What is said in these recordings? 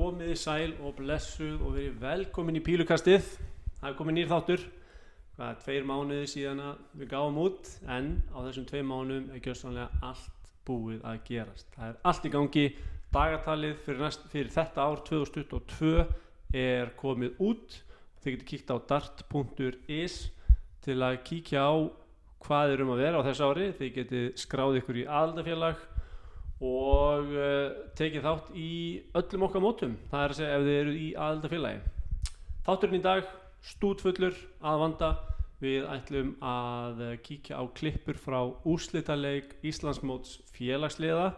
komið sæl og blessuð og verið velkomin í Pílukastið. Það komið nýr þáttur. Það 2 mánuði síðan að við gáum út, en á þessum 2 mánuðum gjörsamlega allt búið að gerast. Það allt í gangi. Dagatalið fyrir þetta ár 2022 komið út. Þið getur kíkt á dart.is til að kíkja á hvað að vera á þessu ári. Þið getið skráð ykkur í aðildafélag og tekið þátt í öllum okkar mótum. Það að segja ef þið eru í aðildafélagi. Þátturinn í dag stútfullur að vanda. Við ætlum að kíkja á klippur frá úrslitaleik Íslandsmóts félagsliða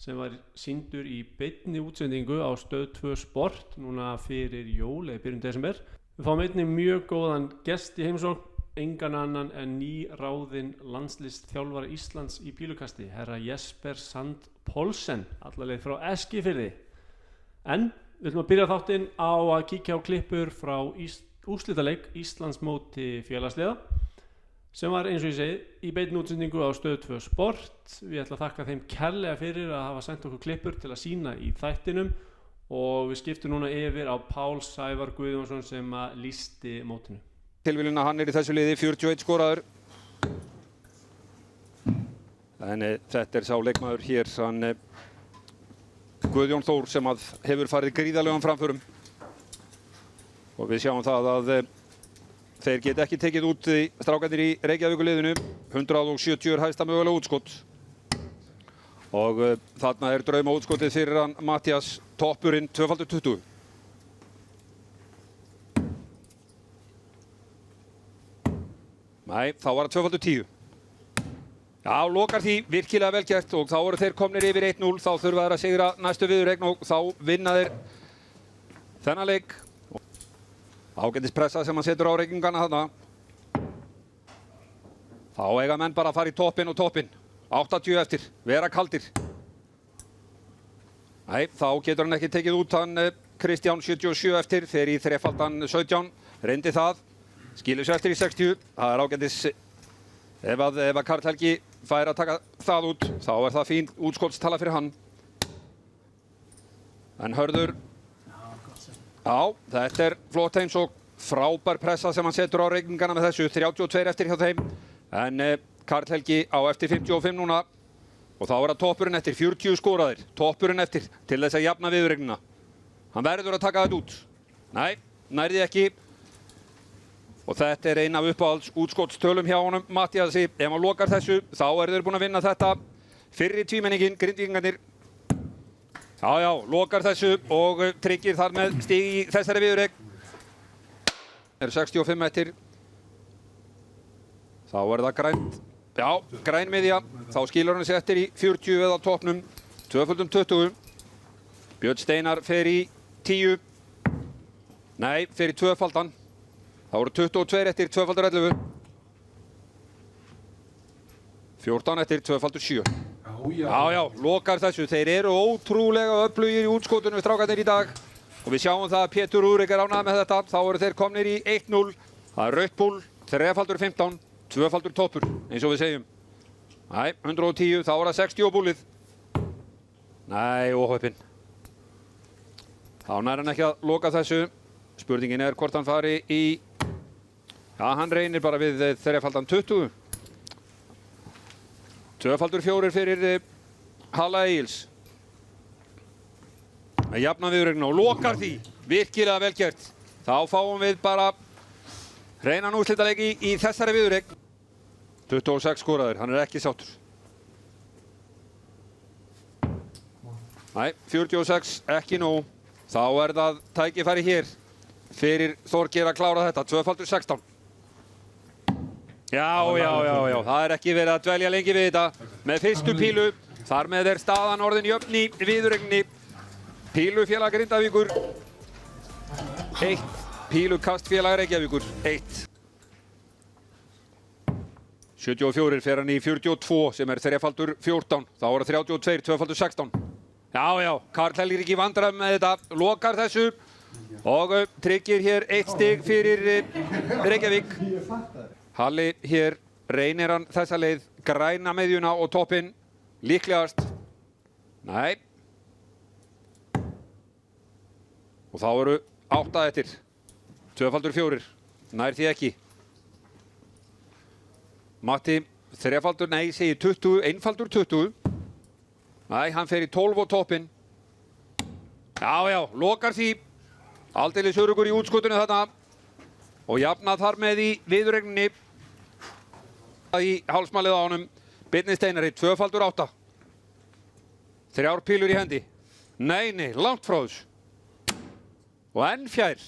sem var sýndur í beinni útsendingu á Stöð 2 Sport núna fyrir jól eða byrjun desember. Við fáum einnig mjög góðan gest í heimsókn, engan annan en nýráðinn landsliðsþjálfara Íslands í Pílukasti, herra Jesper Sand Poulsen, alla leið frá Eskifirði. En við ætlum að byrja þáttinn á að kíkja á klippur frá úrslitaleik Íslandsmóti félagsliða sem var eins og ég segi í beinni útsendingu á Stöð 2 Sport. Við ætlum að þakka þeim kærlega fyrir að hafa sendt okkur klippur til að sýna í þættinum og við skiptum núna yfir á Pál Sævar Guðjónsson sem að lýsti mótinu. Tilviljun að hann í þessu liði 41 skoraður. En þetta sá leikmaður hér, hann Guðjón Þór sem að hefur farið gríðarlegum framförum. Og við sjáum það að þeir geta ekki tekið út strákarnir í Reykjavíkurliðinu. 170 hæsta mögulega útskot. Og þarna drauma útskotið fyrir hann Matthías, toppurinn 2x20. Nei, þá var það 2x10. Já, lokar því virkilega vel gert og þá eru þeir komnir yfir 1-0. Þá þurfa þeir að sigra næstu viðureign og þá vinna þeir þennan leik. Ágætis pressa sem hann setur á reikningana þarna. Þá eiga menn bara að fara í toppinn og toppinn. 80 eftir, vera kaldir. Nei, þá getur hann ekki tekið út hann Kristján 77 eftir, fer í þrefaldan 17, reyndi það. Skilur sér eftir í 60, það ágætis ef að Karl Helgi fær að taka það út, þá það fín útskotstala fyrir hann. En Hörður, já, þetta flott eins og frábær pressa sem hann setur á reikningana með þessu, 32 eftir hjá þeim. En Karl Helgi á eftir 55 núna og þá það toppurinn eftir, 40 skoraðir, toppurinn eftir til þess að jafna viðureignina. Hann verður að taka þetta út. Nei, nærði ekki. Og þetta ein af uppáhalds útskotstölum hjá honum Matthíasi. Ef hann lokar þessu, þá þeir búin að vinna þetta. Fyrri tvímenningin, Grindvíkingarnir. Já, lokar þessu og tryggir þar með stig í þessari viðureign. 65 eftir. Þá það grænt. Já, græn miðja. Þá skilur hann sig eftir í 40 eða toppnum. 2x20. Björn Steinar fer í 10. Nei, fer í 2-faldan. Það 22 eftir 2x11. 14 eftir 2x7. Já, lokar þessu. Þeir eru ótrúlega öflugir í útskotunum við strákarnir í dag. Og við sjáum það að Pétur Úrik ánægður með þetta. Þá þeir komnir í 1-0. Það rautt búl, 3x15, 2x toppur, eins og við segjum. Nei, 110, þá það 60 búlið. Nei, óhöppin. Þá nær hann ekki að loka þessu. Spurningin hvort hann fari í... Já, hann reynir bara við 3x20. 2x4 fyrir Halla Egils. Að jafna viðureign og lokar því. Virkilega vel gert. Þá fáum við bara hreinan úrslitaleiki í þessari viðureign. 26 skoraður, hann ekki sáttur. Nei, 46, ekki nóg. Þá það tækifæri hér fyrir Þorgeir að klára þetta, 2x16. Já, það ekki verið að dvelja lengi við þetta. Með fyrstu pílu, þar með staðan orðin jöfn í viðureigninni. Pílufélag Grindavíkur 1, Pílukastfélag Reykjavíkur 1. 74 fer hann í 42 sem 3x14. Þá það 32, 2x16. Já, Karl Helgi ekki vandræðum með þetta, lokar þessu og tryggir hér 1 stig fyrir Reykjavík. Halli hér reynir hann þessa leið, græna miðjuna og toppinn, líklegast. Nei. Og þá eru 8 eftir. 2x4. Nær því ekki. Matti, 3x, nei, segir 20, 1x20. Nei, hann fer í 12 og toppinn. Já, lokar því. Aldeilis öruggur í útskotinu þarna. Og jafnað þar með í viðuregninni. Í hálsmálið á honum. Birnir Steinari, 2x8. 3 pílur í hendi. Nei, langt frá þessu. Og enn fjær.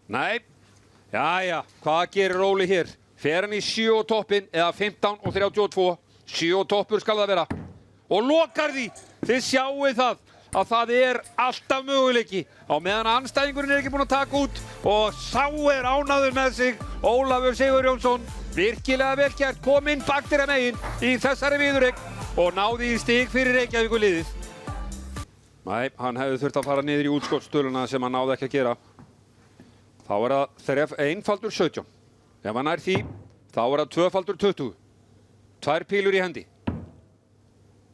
Nei. Jæja, hvað gerir Óli hér? Fer hann í 7 og toppinn eða 15 og 32. 7 og toppur skal það vera. Og lokar því. Þið sjáuð það að það er alltaf möguleiki. Á meðan andstæðingurinn er ekki búinn að taka út. Og sá er ánægður með sig. Ólafur Sigurjónsson. Virkilega vel gert. Kom inn bakdyra megin í þessari viðureign. Og náði í stig fyrir Reykjavíkurliðið. Nei, hann hefði þurft að fara niður í útskotsstöðuna sem hann náði ekki að gera. Þá er það 1x17. Ef hann nær því, þá er það 2x20. 2 pílur í hendi.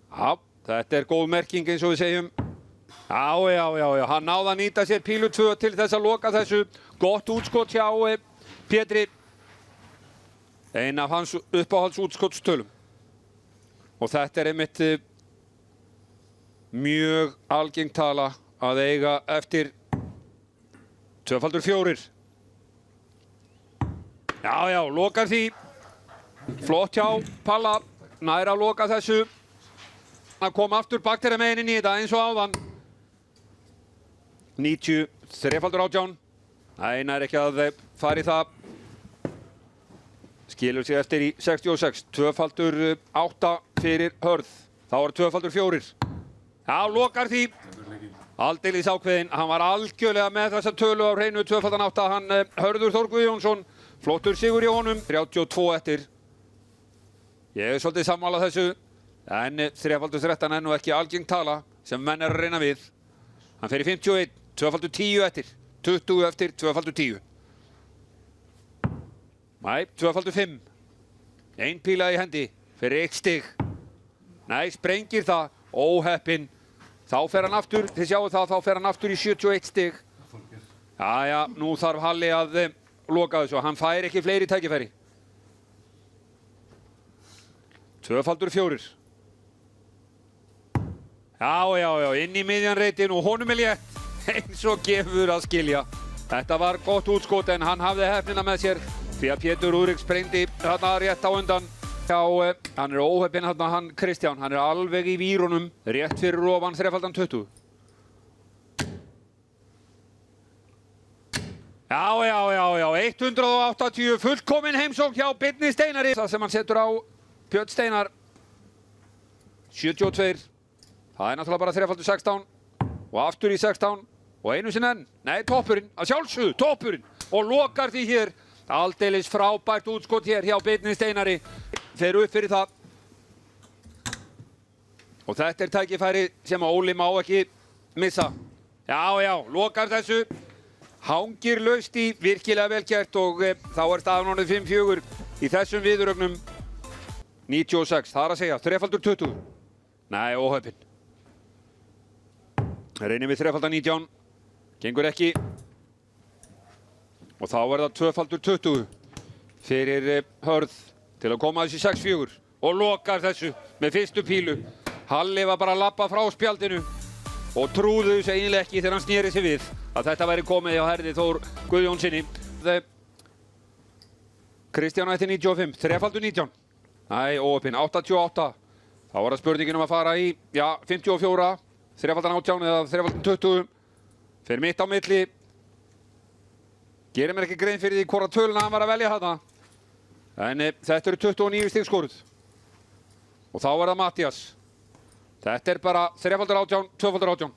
Já, þetta er góð merking eins og við segjum. Já, hann náði að nýta sér pílu 2 til þess að loka þessu. Gott útskot hjá Pétri. Ein af hans uppáhalds útskottstölum. Og þetta er einmitt mjög algeng tala að eiga eftir 2x4. Já, lokar því. Flott hjá Palla. Nær að loka þessu. Hann kom aftur bakdyra megin inn í þetta eins og áðan. 90, 3x18. Nei, nær ekki að fara í það. Skilur sig eftir í 66. 2x8 fyrir Hörð. Þá er 2x4. Já, lokar því. Aldeilis ákveðinn. Hann var algjörlega með þessa tölu á hreinu 2x8. Hann Hörður Þór Guðjónsson. Flottur sigur í honum. 32 eftir. Ég er svolítið sammála þessu. En 3x13 er nú ekki algeng tala sem menn er að reyna við. Hann fer í 51. 2x10 eftir. 20 eftir 2x10. Nei, 2x5. 1 píla í hendi. Fyrir 1 stig. Nei, sprengir það. Óheppinn. Þá fer hann aftur, þið sjáu það, þá fer hann aftur í 71 stig. Jæja, nú þarf Halli að loka þessu. Hann fær ekki fleiri tækifæri. 2x4. Já, inn í miðjan reitin og honum er létt. Eins og gefur að skilja. Þetta var gott útskot en hann hafði heppnina með sér. Því að Pétur Úrik sprengdi þarna rétt á undan. Já, hann er óheppinn þarna, hann Kristján. Hann er alveg í vírunum. Rétt fyrir ofan 3x20. Já, 180. Fullkomin heimsókn hjá Birni Steinari. Það sem hann setur á Björn Steinar. 72. Það er náttúrulega bara 3x16. Og aftur í 16. Og einu sinni enn. Nei, toppurinn. Að sjálfsögðu, toppurinn. Og lokar því hér. Aldeilis frábært útskot hér hjá Birni Steinari. Fer upp fyrir það. Og þetta er tækifæri sem Óli má ekki missa. Já, lokar þessu. Hangir laust í, virkilega vel gert og þá er staðan orðið 5-4 í þessum viðuregnum. 96, það er að segja, 3x20. Nei, óheppinn. Reynir við 3x19. Gengur ekki. Og þá er það 2x20 fyrir Hörð til að koma þessi 6-4 og lokar þessu með fyrstu pílu. Halli var bara að labba frá spjaldinu og trúðu þessu eiginlega ekki þegar hann sneri sig við að þetta væri komið hjá Herði Þór Guðjónssoni. Kristján ætti 95, 3x19. Nei, óheppinn, 88. Þá var það spurningin að fara í, 54, 3x18 eða 3x20. Fyrir mitt á milli. Gerir mér ekki grein fyrir því hvora töluna hann var að velja þarna. En þetta eru 29 stig skoruð. Og þá er það Mattías. Þetta er bara 3x18, 2x18.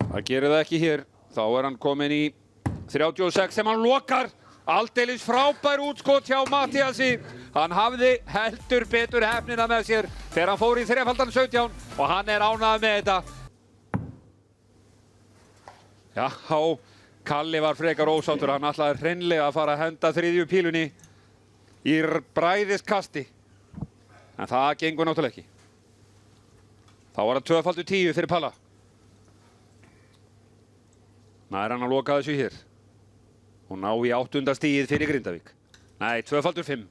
Það gerir það ekki hér. Þá er hann kominn í 36 sem hann lokar. Aldeilis frábær útskot hjá Mattíasi. Hann hafði heldur betur heppnina með sér þegar hann fór í 3x17 og hann er ánægður með þetta. Já, Kalli var frekar ósáttur. Hann ætlaði hreinlega að fara að henda þriðju pílunni í bræðiskasti. En það gengur náttúrulega ekki. Þá var það 2x10 fyrir Palla. Nær hann að loka þessu hér. Og ná í 8. stigið fyrir Grindavík. Nei, 2x5.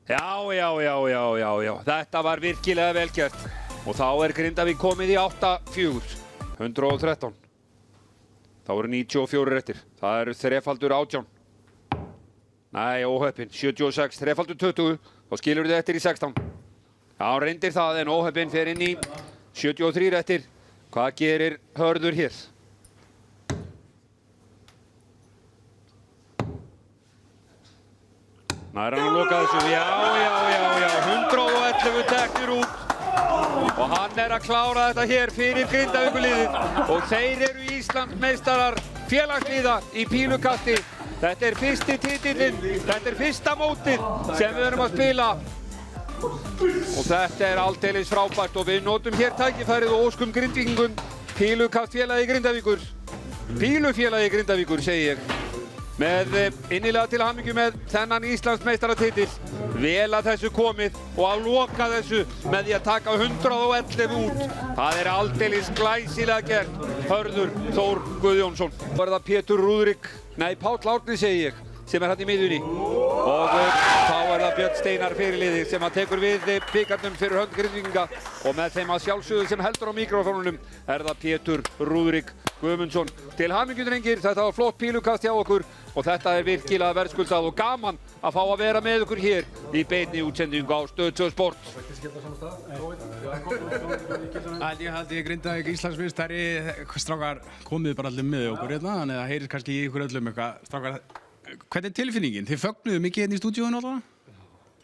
Já. Þetta var virkilega vel gert. Og þá Grindavík komið í 8-4. 113. Þá eru 94 eftir. Það eru 3x18. Nei, óheppinn. 76, 3x20. Þá skilur þið eftir í 16. Já, reyndir það en óheppinn fer inn í 73 eftir. Hvað gerir Hörður hér? Nær hann að loka þessu. Já. 111 teknir út. Og hann að klára þetta hér fyrir Grindavíkurliðið. Og þeir eru Íslandsmeistarar félagsliða í pílukasti. Þetta fyrsti titillinn, þetta fyrsta mótið sem við erum að spila. Og þetta aldeilis frábært og við notum hér tækifærið og óskum Grindvíkingum pílukastfélagi Grindavíkur. Pílufélagi Grindavíkur segi ég. Með innilega til hamingju með þennan Íslandsmeistaratitil. Vel að þessu komið og að loka þessu með því að taka 111 út. Það aldeilis glæsilega gert. Hörður Þór Guðjónsson. Þá það Pétur Rúðrik, nei Páll Árni segi ég, sem hann í miðjunni. Og þá það Björn Steinar fyrirliði sem tekur við bikarnum fyrir hönd Grindvíkinga. Og með þeim að sjálfsögðu sem heldur á mikrofónunum það Pétur Rúðrik Guðmundsson. Til hamingju drengir, þetta var flott pílukast hjá okkur. Og þetta virkilega verðskuldað og gaman að fá að vera með ykkur hér í beinni útsendingu á Stöð 2 Sport. Ég haldi Grindavík Íslandsmeistari. Strákar, komið bara allir með okkur hérna, þannig að það heyrir kannski í ykkur öllum eitthvað. Strákar, hvernig tilfinningin? Þið fögnuðu mikið hérna í stúdíóinu alltaf?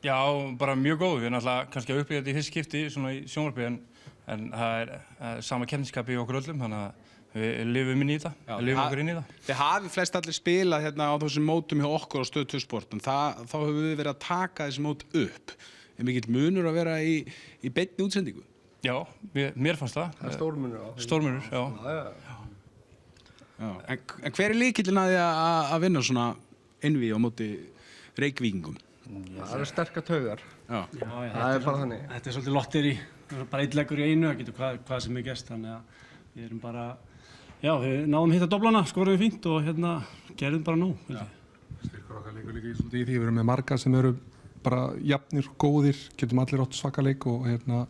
Já, bara mjög góð. Við erum alltaf kannski að upplifa þetta í fyrst skipti svona í sjónvarpi en það sama keppniskapi í okkur öllum, þannig að við lifum inn í þetta, við lifum okkur inn í það. Þið hafið flest allir spilað hérna á þessum mótum hjá okkur á Stöð 2 Sport, en þá höfum við verið að taka þessi mót upp. Mikill munur að vera í beinni útsendingu? Já, mér fannst það. Það stórmunur á. Stórmunur, já. En hver lykillinn að því að vinna svona innví á móti Reykvíkingum? Það sterkar taugar. Já. Það bara þannig. Þetta svolítið lotteri, bara einn leggur í einu, það getur hvað sem gerst, þannig að við erum bara, já, við náðum hitta doblana, skoruðum fínt og gerðum bara nóg. Styrkur okkar leikur líka svolítið í því, við erum með marga sem eru bara jafnir og góðir, getum allir átt svaka leik og þannig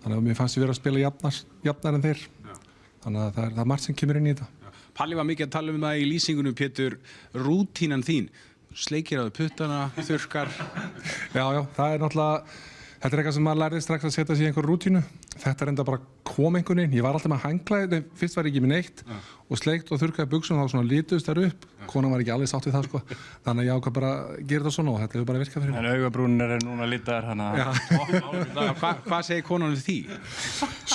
að mér fannst ég vera að spila jafnar en þeir. Þannig að það margt sem kemur inn í þetta. Palli var mikið að tala um það í lýsingunum, Pétur, rútínan þín. Sleikir á þau puttana, þurrkar. Já, það náttúrulega, þetta eitthvað sem maður lærði strax að setja sig í einhver rútínu. Þetta enda bara kom einhvern veginn. Ég var alltaf með hangklæði, fyrst var ég ekki með neitt og sleikt og þurrkaði buxum og þá svona lituðust þær upp. Konan var ekki alveg sátt við það sko. Þannig að ég ákvað bara að gera þetta svona og þetta hefur bara virkað fyrir mig. En augabrúnir núna litaðar hana. Hvað segir konan við því?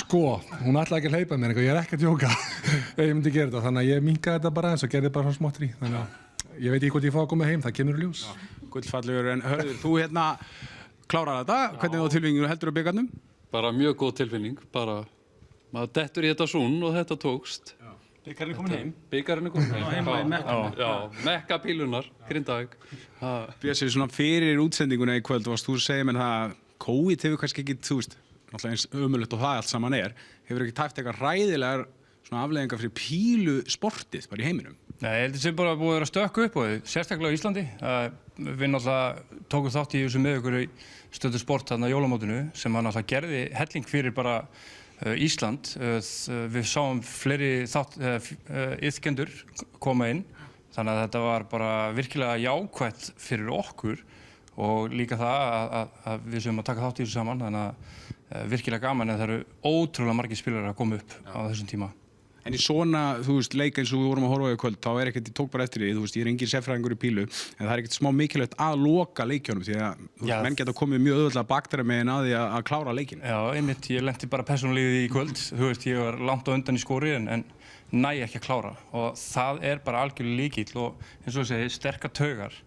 Sko, hún ætlaði ekki að hleypa mér eitthvað, ég ekki að djóka ef ég myndi gera þetta. Þannig að ég minnkaði þetta bara eins og gerði bara svona smáttri. Þannig að ég veit ekki hvort ég fá að koma heim, það kemur í ljós. Gullfallegur, en Hörður, þú klárar þetta. Hvernig var tilfinningin heldur á bikarnum? Bara mjög góð tilfinning. Bara maður dettur í þetta sún og þetta tókst. Bikarinn er komin heim. Bikarinn er komin heim. Heima í Mekka. Já, Mekka pílunar, Grindavík. Bjössi, svona fyrir útsendinguna í kvöld varst þú að segja mér það COVID hefur kannski ekki, þú veist, náttúrulega eins ömurlegt og það allt saman hefur ekki tæft eitthvað hræðilegar svona afleiðingar fyrir pílusportið bara í heiminum. Nei, ég held að þetta bara búið að vera að stökka upp á því, sérstaklega á Íslandi. Við náttúrulega tókum þátt í þessu með ykkur í Stöð 2 Sport þarna á jólamótinu sem náttúrulega gerði helling fyrir bara Ísland. Við sáum fleiri iðkendur koma inn, þannig að þetta var bara virkilega jákvætt fyrir okkur og líka það að við séum að taka þátt í þessu saman, þannig að virkilega gaman en það eru ótrúlega margir spilarar að koma upp á þessum tíma. En í svona, þú veist, leik eins og við vorum að horfa á í kvöld, þá ekkert, ég tók bara eftir því, þú veist, ég engin sérfræðingur í pílu, en það ekkert smá mikilvægt að loka leikjunum, því að menn geta komið mjög auðvitað bakdæra megin að því að klára leikinn. Já, einmitt, ég lenti bara persónulega í kvöld, þú veist, ég var langt á undan í skori en næ ekki að klára og það bara algjörlega lykill og eins og ég segi, sterkar taugar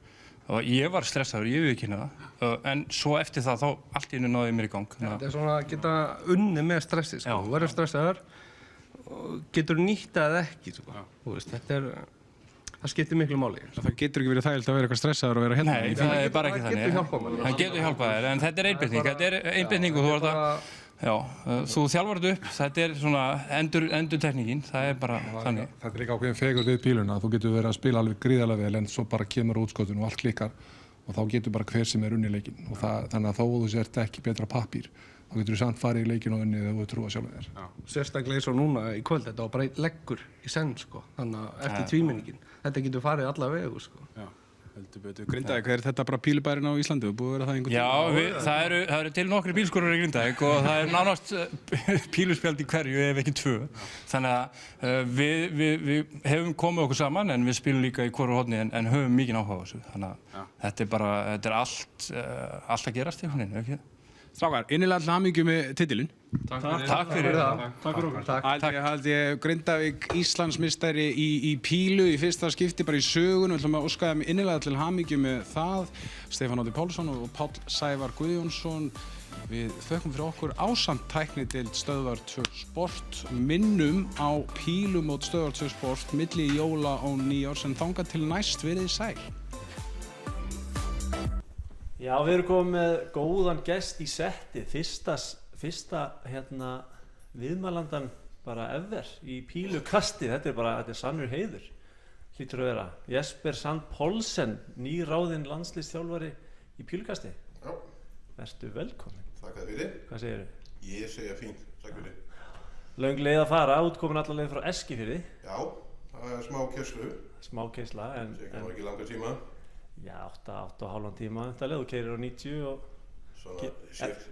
og ég var stressaður, ég viðurkenni það, en svo eftir það þá allt í einu náði ég mér í gang. Þetta svona að geta unnið með stressi, sko, þú verður stressaður og getur nýtt það ekki, sko. Þú veist, þetta Það skiptir miklu máli. Það getur ekki verið þægilt að vera eitthvað stressaður og vera hérna. Nei, það er bara ekki þannig. Það getur hjálpað manni. Það getur hjálpað þér, en þetta er einbeiting. Þetta er einbeiting og þú ert að, já, þú þjálfar þetta upp. Þetta er svona endurtekningin, það er bara þannig. Þetta er líka ákveðin fegur við píluna. Þú getur verið að spila alveg gríðarlega vel en svo bara kemur útskotun og allt klikkar og þá getur bara hver sem er unni leikinn. Og þannig að þó þú sért ekki betra pappír, þá getur þú samt farið í leikinn og unnið ef þú trúa sjálfum þér. Sérstaklega eins og núna í kvöld, þetta var bara leggur í senn, sko. Þannig að eftir tvíminningin, þetta getur farið alla vegu, sko. Já, heldur betur. Grindavík, er þetta bara pílubærin á Íslandi? Búið að vera það einhvern tíma? Já, það eru til nokkri bílskúrar í Grindavík og það er nánast píluspjald í hverju ef ekki 2. Þannig að við hefum komið okkur saman en við spilum líka í hvoru horni en höfum mikinn áhuga á þessu. Þannig að þetta er allt að gerast í hvernig, ekki? Strákar, innilega til hamingju með titilinn. Takk fyrir það. Takk fyrir okkur. Haldi ég Grindavík Íslandsmeistari í pílu í fyrsta skipti bara í sögun. Við ætlum að óska þeim innilega til hamingju með það. Stefán Árni Pálsson og Páll Sævar Guðjónsson. Við þökkum fyrir okkur ásamt tæknideild Stöðvar 2 Sport. Minnum á pílumót Stöðvar 2 Sport milli jóla og nýjárs en þangað til næst verið sæl. Já, við erum komið með góðan gest í settið, fyrsta viðmælandan bara ever í pílukasti, þetta er sannur heiður, hlýtur að vera. Jesper Sand Poulsen, nýráðinn landsliðsþjálfari í pílukasti. Já. Vertu velkominn. Takk fyrir. Hvað segirðu? Ég segja fínt, takk fyrir. Löng leið að fara, útkomin alla leið frá Eskifirði. Já, það er smá kerslu. Smá keisla, en Segir ekki langa tíma. Já, 8,5 tíma þú keyrir á 90 og Svona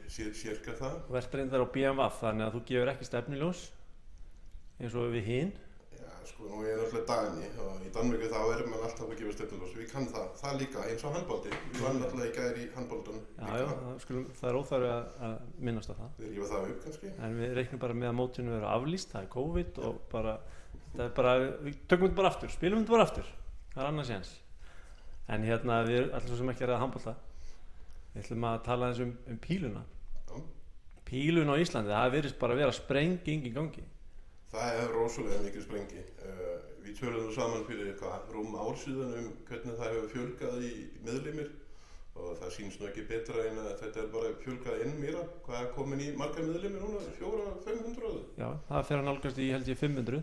sirka það. Vert reyndar á BMWF, þannig að þú gefur ekki stefnuljós eins og við hin. Já, sko, nú er náttúrulega Dani og í Danmörku þá er mann alltaf að gefa stefnuljós. Við kann það líka eins og handbolti. Við vann náttúrulega í gær í handboltanum líka. Já, það er óþarfi að minnast á það. Við rífa það upp kannski. En við reiknum bara með að mótinu verður aflýst, það er COVID og bara, við tökum þetta bara aftur, spilum þetta bara aftur. Það er annars séns. En við ætlum svo sem ekki að ræða handbolta. Við ætlum að tala aðeins um píluna. Já. Píluna á Íslandi, það virðist bara að vera sprenging í gangi. Það er rosalega mikið sprengi. Við töluðum saman fyrir rúm ár síðan hvernig það hefur fjölgað í meðlimir og það sýnst nú ekki betra en að þetta er bara fjölgað enn meira. Hvað er komin í margar meðlimir núna? 400-500? Já, það fer að nálgast í held ég 500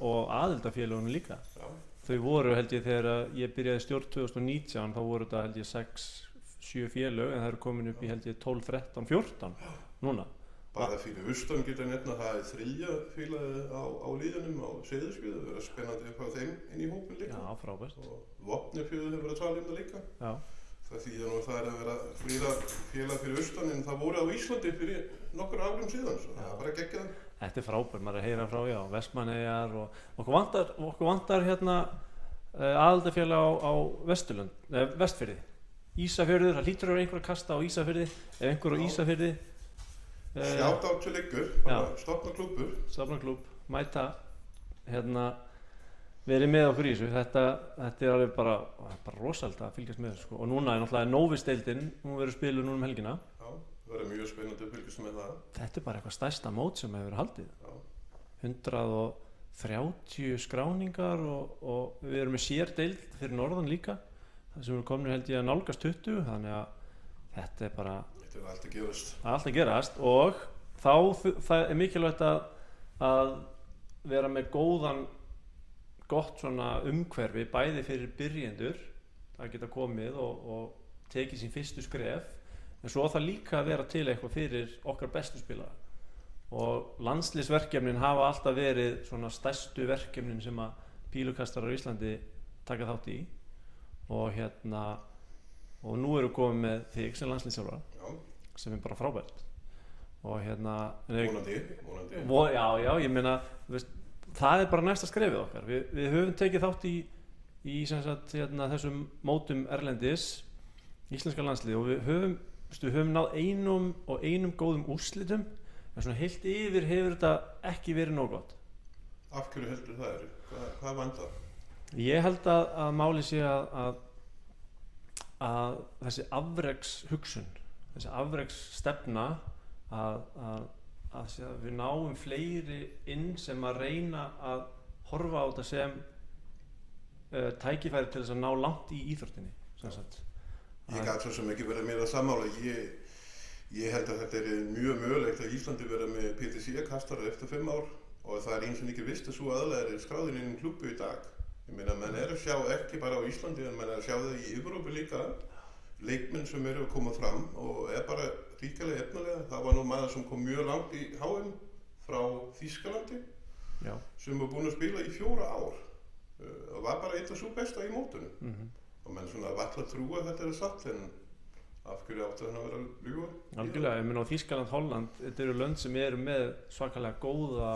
og aðildafélögunum líka. Já. Þau voru held ég þegar ég byrjaði stjórn 2019, þá voru þetta held ég 6-7 félög en það eru komin upp í held ég 12, 13, 14 núna. Bara fyrir austan geta nefna það er 3. félagið á liðunum á Seyðisfirði, það verður spennandi að fá þeim inn í hópin líka. Já, frábært. Og Vopnafjörður hefur verið að tala það líka. Já. Það þýðir nú að það er að vera flýra félag fyrir austan en það voru á Íslandi fyrir nokkur árum síðan, svo það er bara geggjað. Þetta er frábært, maður er að heyra frá Vestmannaeyjar og okkur vantar aðildafélag á Vestfirði. Ísafjörður, það hlýtur að vera einhver að kasta á Ísafirði, ef einhver á Ísafirði. Sjátt á til ykkur, stofna klúbbur. Stofna klúbb, mæta, verið með okkur í þessu. Þetta er alveg bara rosalega að fylgjast með þessu, sko. Og núna er náttúrulega Nóvis-deildin, hún verður spiluð núna helgina. Já, það verður mjög spennandi að fylgjast með það. Þetta er bara eitthvað stærsta mót sem hefur verið haldið. Já. 130 skráningar og við erum með sérdeild fyrir norðan líka. Það sem við komum held ég að nálgast 20, þannig að þetta er bara... Þetta er allt að gerast. Allt að gerast og það er mikilvægt að vera með gott svona umhverfi bæði fyrir byrjendur að geta komið og tekið sín fyrstu skref en svo það líka að vera til eitthvað fyrir okkar bestu spilara og landsliðsverkefnin hafa alltaf verið svona stærstu verkefnin sem að pílukastarar í Íslandi taka þátt í og nú eru komið með þig sem landsliðsþjálfara sem er bara frábært og vonandi. Já, ég meina það er bara næsta skrefið okkar. Við höfum tekið þátt í sem sagt, þessum mótum erlendis, íslenska landslið og við höfum náð einum góðum úrslitum en svona heilt yfir hefur þetta ekki verið nóg gott. Af hverju heldur það eru? Hvað vantar? Ég held að máli sé að þessi afrekshugsun, þessi afreksstefna að við náum fleiri inn sem að reyna að horfa á þetta sem tækifæri til þess að ná langt í íþróttinni sem sagt. Ég gat svo sem ekki verið meira sammála. Ég held að þetta er mjög mögulegt að Íslandi verða með PTC-kastara eftir 5 ár og það er eins og ekki vist að svo aðlega er skráðin inn í klubbu í dag. Ég meina, menn að sjá ekki bara á Íslandi en menn að sjá það í Evrópu líka, leikmenn sem eru að koma fram og bara ríkilega efnilega. Það var nú maður sem kom mjög langt í HM frá Þýskalandi sem var búinn að spila í 4 ár og var bara eitt af svo besta í mótunum. Og menn svona valla trúa að þetta er satt en af hverju áttu hann að vera að ljúga? Algjörlega, ég meina á Þýskaland, Holland, þetta eru lönd sem eru með svakalega góða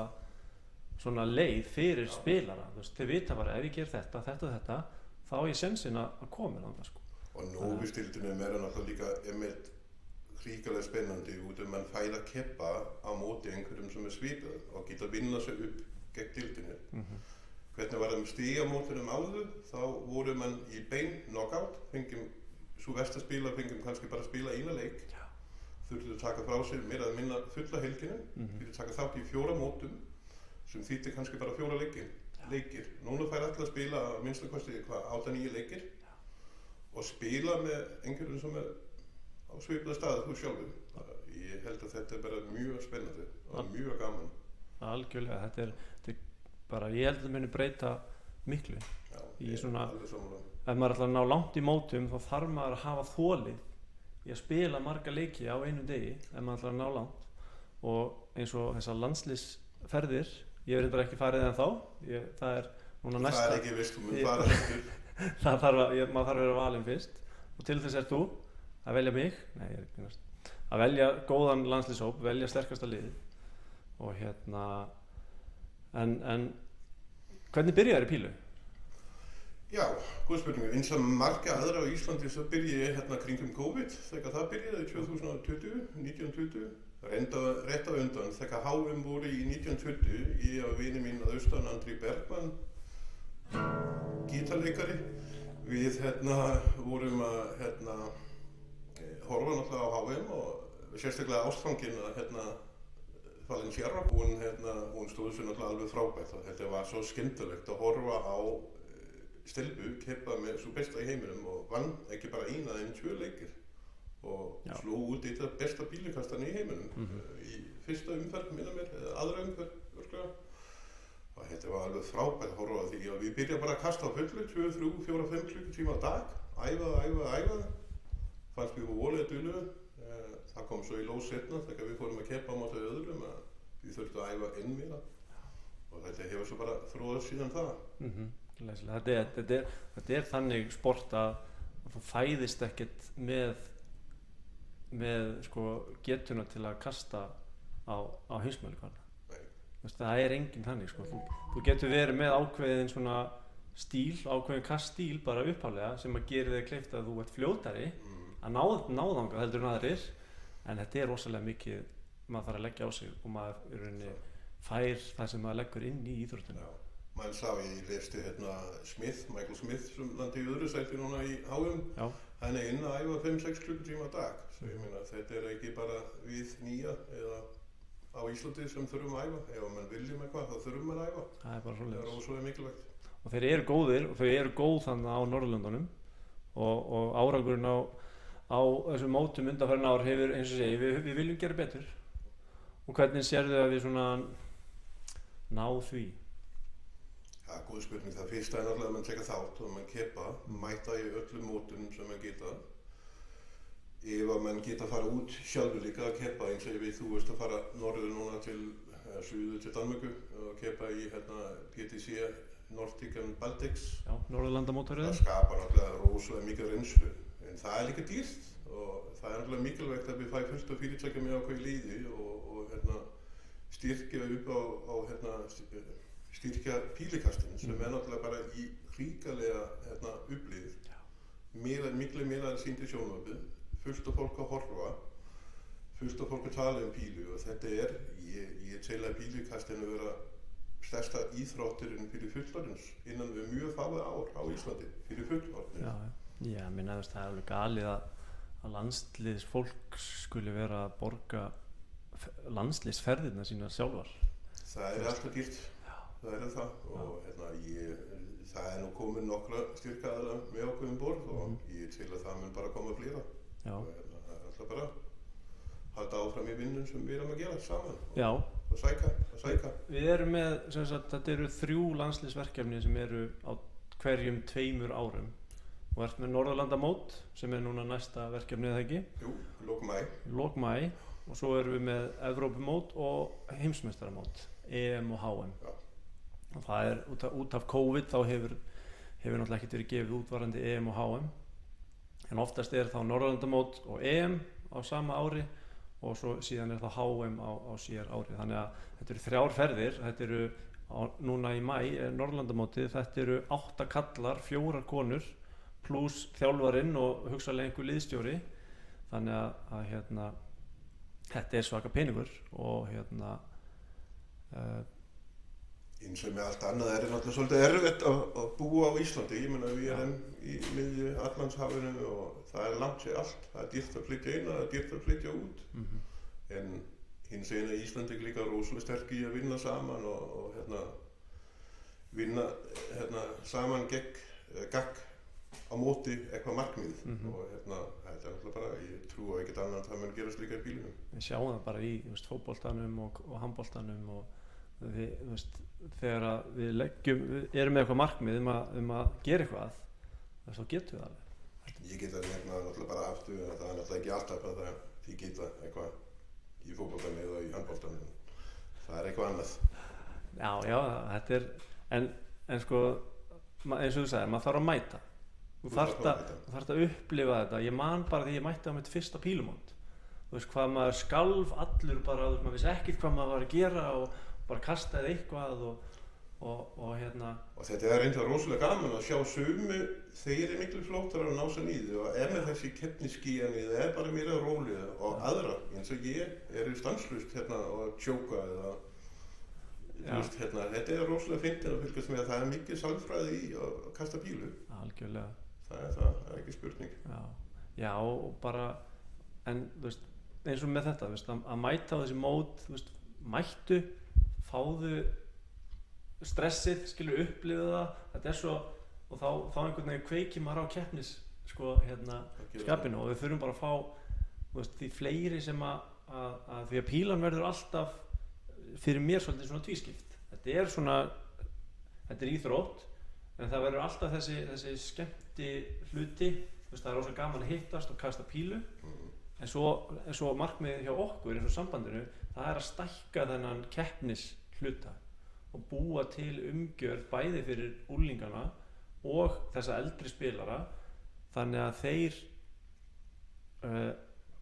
svona leið fyrir spilara. Þú veist, þeir vita bara ef ég ger þetta, þá er ég sensinn að koma þangað sko. Og Nóvi-stildinu er náttúrulega líka einmitt ríkilega spennandi út mann fæða að keppa á móti einhverjum sem er svipað og geta vinna sig upp gegn dildinu. Hvernig var það með stigamótunum áður, þá voru mann í bein knockout, fengjum svo versta spila, fengjum kannski bara að spila eina leik, þurftu að taka frá sér meira að minna fulla helginu, þurftu að taka þátt í 4 mótum sem þýtti kannski bara 4 leikir. Núna fær allir að spila að minnsta kosti 8-9 leikir og spila með einhverjum sem er á svipaða staði þú sjálfur. Ég held að þetta er bara mjög spennandi og mjög gaman. Algjörlega, þetta er bara, ég held að það muni breyta miklu. Í svona, ef maður ætlar að ná langt í mótum þá þarf maður að hafa þolið í að spila marga leiki á einum degi ef maður ætlar að ná langt. Og eins og þessar landsliðsferðir, ég hef reyndar ekki farið en þá, það er núna næsta. Það er ekki vist, þú mun fara eftir. Maður þarf að vera valinn fyrst og til þess þú að velja mig, nei ég er ekki næst, að velja góðan landsliðshóp, velja sterkasta liðið og en hvernig byrjaði í pílu? Já, góð spurning. Eins og marga aðra á Íslandi svo byrjaði ég kringum COVID þegar það byrjaði 1920. Rétt á undan, þegar HM voru í 1920, ég og vini mín að austan, Andri Bergman, gítarleikari, við vorum að horfa náttúrulega á HM og sérstaklega ástfangin að Fallin Sierra, hún stóð sér náttúrulega alveg frábært og þetta var svo skemmtilegt að horfa á stelpu keppa með svo besta í heiminum og vann ekki bara eina en 2 leikir. Og sló út eitt af besta bílukastarna í heiminum í fyrsta umferð, minna mér, eða aðra umferð, örgulega. Og þetta var alveg frábært að horfa á því og við byrjaði bara að kasta á fullu, 2, 3, 4, 5 klukkutíma á dag, æfa. Fannst við vorulega duglega. Það kom svo í ljós seinna þegar við fórum að keppa á móti öðrum að við þurftum að æfa enn meira. Og þetta hefur svo bara þróast síðan það. Þetta er þannig sport að þú fæðist ekkert með sko getuna til að kasta á heimsmælikvarða. Það er enginn þannig sko. Þú getur verið með ákveðin svona stíl, ákveðin kaststíl bara upphaflega sem að gera þig kleift að þú ert fljótari að ná þangað heldur en aðrir, en þetta er rosalega mikið, maður þarf að leggja á sig og maður í rauninni fær það sem maður leggur inn í íþróttuna. Maður sá, ég lesti Michael Smith sem landi í öðru sæti núna í HM. Hann er inn að æfa 5-6 klukkutíma á dag. Svo ég meina þetta er ekki bara við nýja eða á Íslandi sem þurfum að æfa. Ef mann viljum eitthvað þá þurfum maður að æfa. Það er bara svoleiðis. Það er ósvolega mikilvægt. Og þeir eru góðir og þau eru góð þannig á Norðurlöndunum og árangurinn á þessum mótum undanfarin ár hefur, eins og segi, við viljum gera betur. Og hvernig sérðu að við svona ná því? Ja, góð spurning. Það fyrsta er náttúrulega að mann teka þátt og mann keppa, mæta í öllum mótum sem mann geta. Ef að mann geta að fara út sjálfur líka að keppa, eins og þú veist að fara norður núna til suður til Danmörku og keppa í PTC Nordic and Baltics. Já, Norðurlandamótaröðin. Það skapar náttúrulega rosalega mikið reynslu, en það er líka dýrt og það er náttúrulega mikilvægt að við fæ fullt af fyrirtækjum með ákveð líði og styrkja upp á styrkja pílikastin sem er náttúrulega bara í ríkalega upplýð, miklu meira sýndi sjónvarpið, fullt af fólk að horfa, fullt af fólk að tala pílu og þetta er, ég tel að pílikastinu vera stærsta íþrótturinn fyrir fullorðins innan við mjög fáið ár á Íslandi fyrir fullorðins. Já, minna það er alveg galið að landsliðsfólk skuli vera að borga landsliðsferðirna sína sjálfar. Það er alltaf dýrt, það er það og það nú komin nokkra styrkaðalega með okkur borð og ég til að það mun bara koma flera. Já. Og það alltaf bara halda áfram í vinnun sem við erum að gera saman. Já. Og sæka. Við erum með, sem sagt, þetta eru 3 landsliðsverkefni sem eru á hverjum 2 árum. Og ert með Norðurlandamót sem núna næsta verkefni, eða ekki? Jú, lok maí. Og svo erum við með Evrópumót og heimsmeistaramót, EM og HM. Já. Og það út af COVID þá hefur náttúrulega ekkert verið gefið útvarandi EM og HM. En oftast þá Norðurlandamót og EM á sama ári og svo síðan þá HM á síðar ári. Þannig að þetta eru 3 ferðir, þetta eru núna í maí Norðurlandamótið, þetta eru 8 kallar, 4 konur pluss þjálfarinn og hugsanlega einhver liðstjóri. Þannig að þetta svaka peningur og eins og með allt annað náttúrulega svolítið erfitt að búa á Íslandi. Ég meina við erum í miðju Atlantshafinu og það langt sér allt. Það dýrt að flytja inn og það dýrt að flytja út. En hins eina Íslandi líka rosalega sterk í að vinna saman og vinna saman gagg á móti eitthvað markmið. Og þetta náttúrulega bara, ég trú á ekkert annað að það mun gerast líka í bílunum. Við sjáum það bara í fótboltanum og handboltanum og þegar við erum með eitthvað markmið um að gera eitthvað, þá getum við alveg. Ég get að nefna náttúrulega bara aftur að það náttúrulega ekki alltaf að ég geta eitthvað í fótboltanum eða í handboltanum. Það eitthvað annað. Já, þetta en sko, eins og þú sagðir, maður þarf að mæta. Þú þarft að upplifa þetta. Ég man bara því ég mætti á mitt fyrsta pílumót. Þú veist hvað maður skalf allur bara, maður vissi ekkert hvað maður var að gera og bara kastaði eitthvað og þetta reyndar rosalega gaman að sjá sumu, þeir miklu flóttara að ná sér nýðu og með þessi keppnisskíjan í það bara meira rólega og aðra, eins og ég stanslust og tjóka eða þetta rosalega fyndið að fylgjast með að það mikið sálfræði í að kasta pílu. Algjörlega. Það ekki spurning. Já, og bara, en þú veist, eins og með þetta, að mæta á þessi mót, mættu, fáðu stressið, upplifa það, þetta svo, og þá einhvern veginn kveikir maður á keppnis, skapinu og við þurfum bara að fá, því fleiri sem að því að pílan verður alltaf fyrir mér svolítið svona tvískipt. Þetta er íþrótt, en það verður alltaf þessi skemmti hluti, það er rosa gaman að hittast og kasta pílu, en svo markmiðið hjá okkur eins og sambandinu, það er að stækka þennan keppnis hluta og búa til umgjörð bæði fyrir úlingana og þessa eldri spilara, þannig að þeir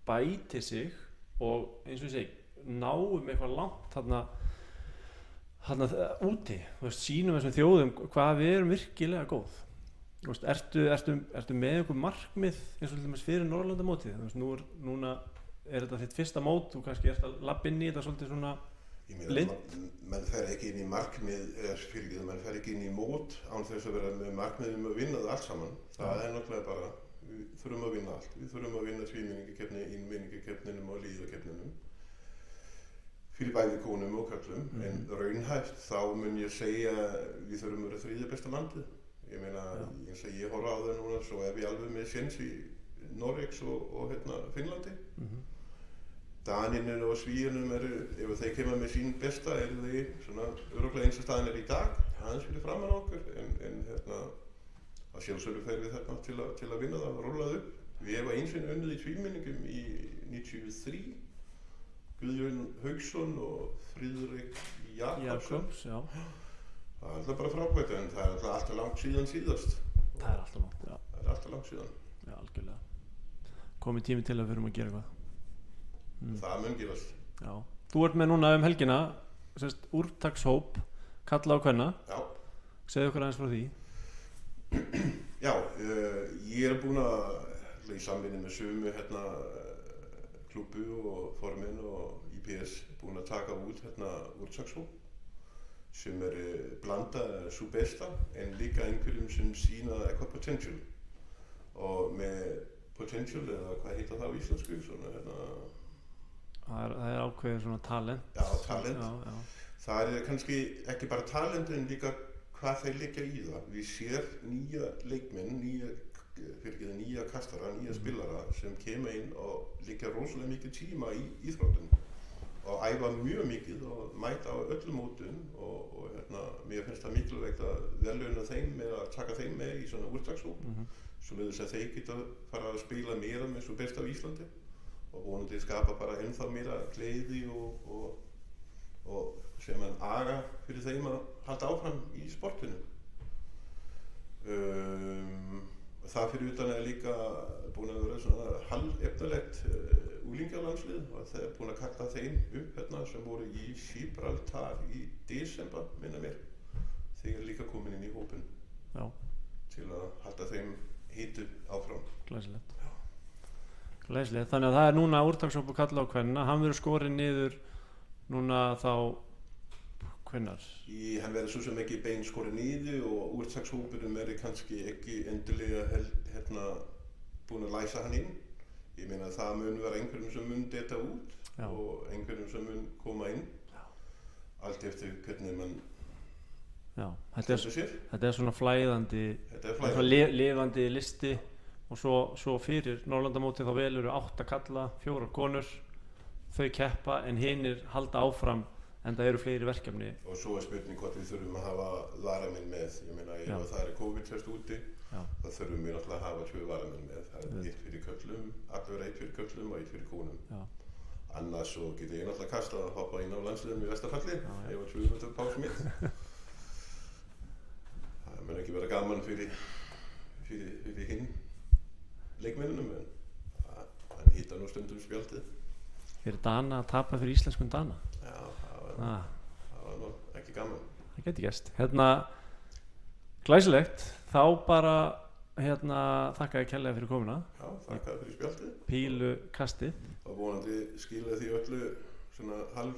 bæti sig og eins og ég segi, náum eitthvað langt þarna úti, sýnum þessum þjóðum hvað við erum virkilega góð. Ertu með einhver markmið eins og fyrir Norðurlandamótið? Núna þetta þitt fyrsta mót, þú kannski ert að labba inn í þetta svolítið svona lind. Menn fer ekki inn í markmið, menn fer ekki inn í mót án þess að vera með markmið að vinna það allt saman. Það náttúrulega bara, við þurfum að vinna allt. Við þurfum að vinna tvímenningakeppni, einmenningakeppninum og líðakeppninum. Fyrir bæði konum og körlum, en raunhæft þá mun ég segja við þurfum að vera 3. besta landið. Ég meina, eins og ég horfa á það núna, svo ég alveg með séns í Noregs og Finnlandi. Danirnir og Svíunum ef þeir kemur með sín besta, þeir svona örugglega eins og staðan í dag, aðeins fyrir framan okkur, en að sjálfsögðu fer við þarna til að vinna það og róla það upp. Við hefum eins og unnið í tvímenningum í 93. Guðjón Hauksson og Friðrik Jakobsson. Það er alltaf bara frábært, en það er alltaf langt síðan síðast. Það er alltaf langt, já. Það er alltaf langt síðan. Já, algjörlega. Komið tími til að við erum að gera eitthvað. Það mun gerast. Já. Þú ert með núna helgina, úrtakshóp, kalla á kvenna. Já. Segðu okkur aðeins frá því. Já, ég búinn að í samvinni með sömu klúbbu og formin og IPS búinn að taka út úrtakshóp sem blanda sú besta en líka einhverjum sem sína eitthvað potential og með potential eða hvað heitir það á íslensku það er ákveðið svona talent. Já, talent. Já. Það kannski ekki bara talent en líka hvað þeir liggja í það. Við sér nýja leikmenn, nýja kastara, nýja spillara sem kemur inn og liggja rosalega mikið tíma í íþróttum og æfa mjög mikið og mæta á öllum mótum og mér finnst það mikilvægt að verðlauna þeim með að taka þeim með í svona úrtakshóp svoleiðis að þeir geta fara að spila meira með svo best á Íslandi og vonandi skapa bara ennþá meira gleði og sem en aga fyrir þeim að halda áfram í sportinu. Það fyrir utan er líka búin að vera svona halvefnilegt úlingalandslið og það er búin að kalla þeim upp sem voru í Gibraltar í desember, minna mér. Þeir eru líka komin inn í hópinn til að halda þeim hitu áfram. Glæsilegt. Glæsilegt. Þannig að það er núna úrtakshópur kalla á kvenna. Hann verður skorinn niður núna þá hvenær? Hann verður svo sem ekki beinskorinn niður og úrtakshópurinn verður kannski ekki endilega búin að læsa hann inn. Ég meina að það mun vera einhverjum sem mun detta út og einhverjum sem mun koma inn. Allt eftir hvernig mann þetta er svona flæðandi, lifandi listi og svo fyrir Norðurlandamótið þá velur 8 kalla, 4 konur, þau keppa en hinir halda áfram en það eru fleiri verkefni. Og svo er spurning hvort við þurfum að hafa varamenn með. Ég meina ef það er COVID-test úti þá þurfum við náttúrulega að hafa 2 varamenn með. Það er 1 fyrir köllum, allir 1 fyrir köllum og 1 fyrir konum. Annars svo getur ég náttúrulega kastað að hoppa inn á landsliðum í Vesturfalli ef að 2 minútur pásu mitt. Það mun ekki vera gaman fyrir hinn leikmennunum en hann hittar nú stundum spjaldið. Fyrir Dana að tapa fyrir íslenskum Dana? Já, það var nú ekki gaman. Það geti gerst. Glæsilegt. Þá bara þakka ég kærlega fyrir komuna. Já, þakka fyrir spjaldið. Pílukastið. Og vonandi skila því öllu svona halv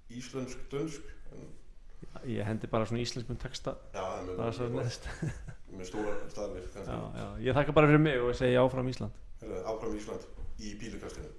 íslensk dönsk. Ég hendi bara svona íslenskum texta. Já, með stóra starfir kannski. Já, ég þakka bara fyrir mig og segi áfram Ísland. Áfram Ísland í pílukastinu.